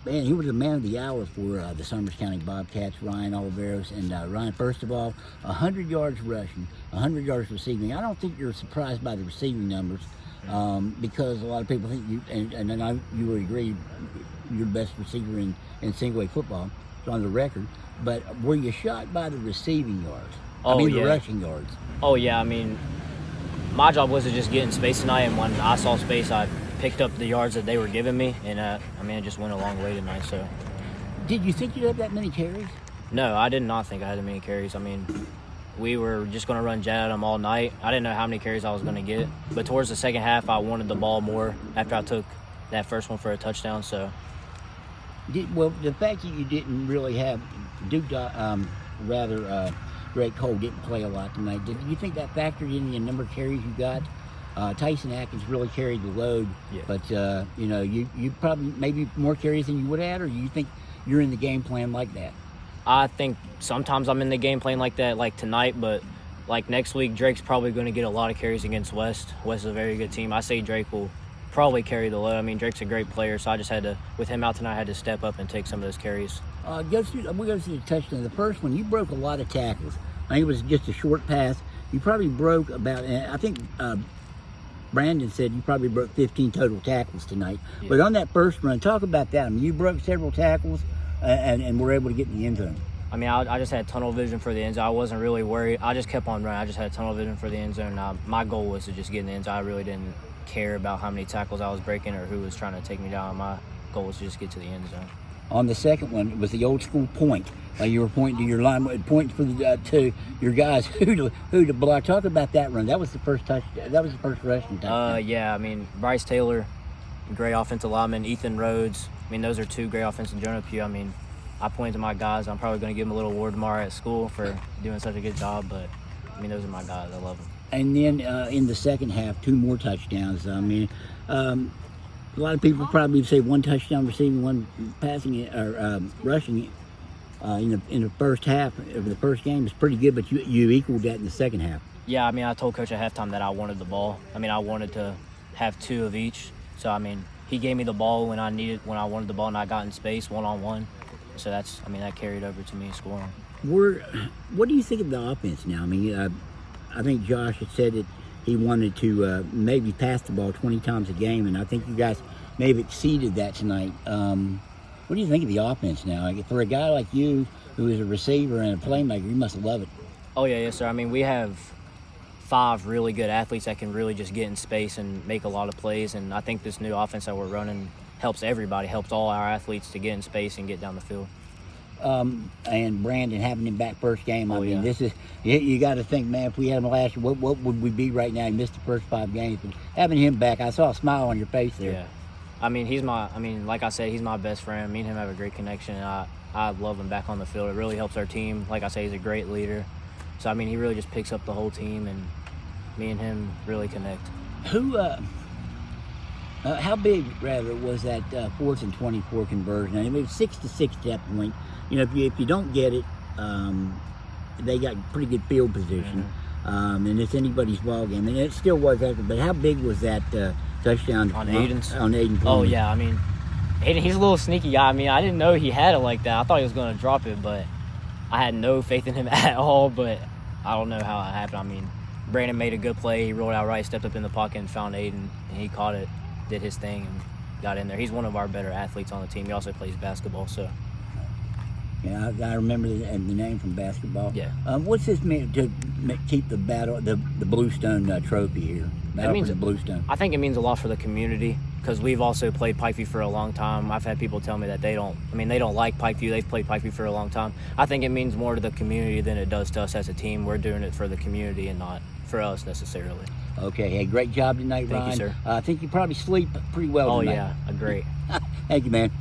Man, he was the man of the hour for the Summers County Bobcats, Ryan Oliveros. And Ryan, first of all, 100 yards rushing, 100 yards receiving. I don't think you're surprised by the receiving numbers because a lot of people think you, and then you would agree, you're the best receiver in single-A football. It's on the record. But were you shocked by the receiving yards? The rushing yards. Oh, yeah. I mean, my job was to just get in space tonight, and when I saw space, I picked up the yards that they were giving me, and it just went a long way tonight. So, did you think you'd have that many carries? No, I did not think I had that many carries. I mean, we were just going to run jet at them all night. I didn't know how many carries I was going to get, but towards the second half, I wanted the ball more after I took that first one for a touchdown. So, Well, the fact that you didn't really have Duke, Greg Cole didn't play a lot tonight. Did you think that factored in the number of carries you got? Tyson Atkins really carried the load, yeah. But you probably maybe more carries than you would have, or you think you're in the game plan like that? I think sometimes I'm in the game plan like that, like tonight, but like next week, Drake's probably going to get a lot of carries against West. West is a very good team. I say Drake will probably carry the load. I mean, Drake's a great player, so I just had to, with him out tonight, I had to step up and take some of those carries. We'll go through the touchdown. The first one, you broke a lot of tackles. I think it was just a short pass. You probably broke about, I think Brandon said you probably broke 15 total tackles tonight. Yeah. But on that first run, talk about that. I mean, you broke several tackles and were able to get in the end zone. I mean, I just had tunnel vision for the end zone. I wasn't really worried. I just kept on running. I just had tunnel vision for the end zone. My goal was to just get in the end zone. I really didn't care about how many tackles I was breaking or who was trying to take me down. My goal was to just get to the end zone. On the second one, it was the old school point. You were pointing to your line, pointing for to your guys who to block. Talk about that run. That was the first touchdown. That was the first rushing touchdown. Yeah. I mean, Bryce Taylor, great offensive lineman. Ethan Rhodes. I mean, those are two great offensive Jonah Pugh. I mean, I pointed to my guys. I'm probably going to give them a little award tomorrow at school for doing such a good job. But I mean, those are my guys. I love them. And then in the second half, 2 more touchdowns. I mean, a lot of people probably say 1 touchdown receiving, 1 passing or rushing it. In the first half of the first game is pretty good, but you equaled that in the second half. Yeah, I mean, I told Coach at halftime that I wanted the ball. I mean, I wanted to have 2 of each. So, I mean, he gave me the ball when I wanted the ball, and I got in space one-on-one. So that carried over to me scoring. What do you think of the offense now? I mean, I think Josh had said that he wanted to maybe pass the ball 20 times a game, and I think you guys may have exceeded that tonight. What do you think of the offense now? Like, for a guy like you, who is a receiver and a playmaker, you must love it. Oh, yeah, yes, sir. I mean, we have 5 really good athletes that can really just get in space and make a lot of plays, and I think this new offense that we're running helps everybody, helps all our athletes to get in space and get down the field. And Brandon, having him back first game, I mean, yeah. This is, you got to think, man, if we had him last year, what would we be right now? He missed the first 5 games. But having him back, I saw a smile on your face there. Yeah. I mean, like I said, he's my best friend. Me and him have a great connection, and I love him back on the field. It really helps our team. Like I say, he's a great leader. So, I mean, he really just picks up the whole team, and me and him really connect. How big, rather, was that 4th and 24 conversion? I mean, it was 6-6 at that point. You know, if you don't get it, they got pretty good field position, and it's anybody's ball game. And it still was after. But how big was that touchdown on Aiden's? On Aiden. Oh yeah, I mean, Aiden, he's a little sneaky guy. I mean, I didn't know he had it like that. I thought he was going to drop it, but I had no faith in him at all. But I don't know how it happened. I mean, Brandon made a good play. He rolled out right, stepped up in the pocket, and found Aiden, and he caught it, did his thing, and got in there. He's one of our better athletes on the team. He also plays basketball, so. Yeah, I remember the name from basketball. Yeah. What's this mean to keep the Bluestone trophy here? Battle for the Bluestone. I think it means a lot for the community because we've also played Pikeview for a long time. I've had people tell me that they don't like Pikeview. They've played Pikeview for a long time. I think it means more to the community than it does to us as a team. We're doing it for the community and not for us necessarily. Okay. Hey, great job tonight, Ryan. Thank you, sir. I think you probably sleep pretty well tonight. Oh, yeah. Great. Thank you, man.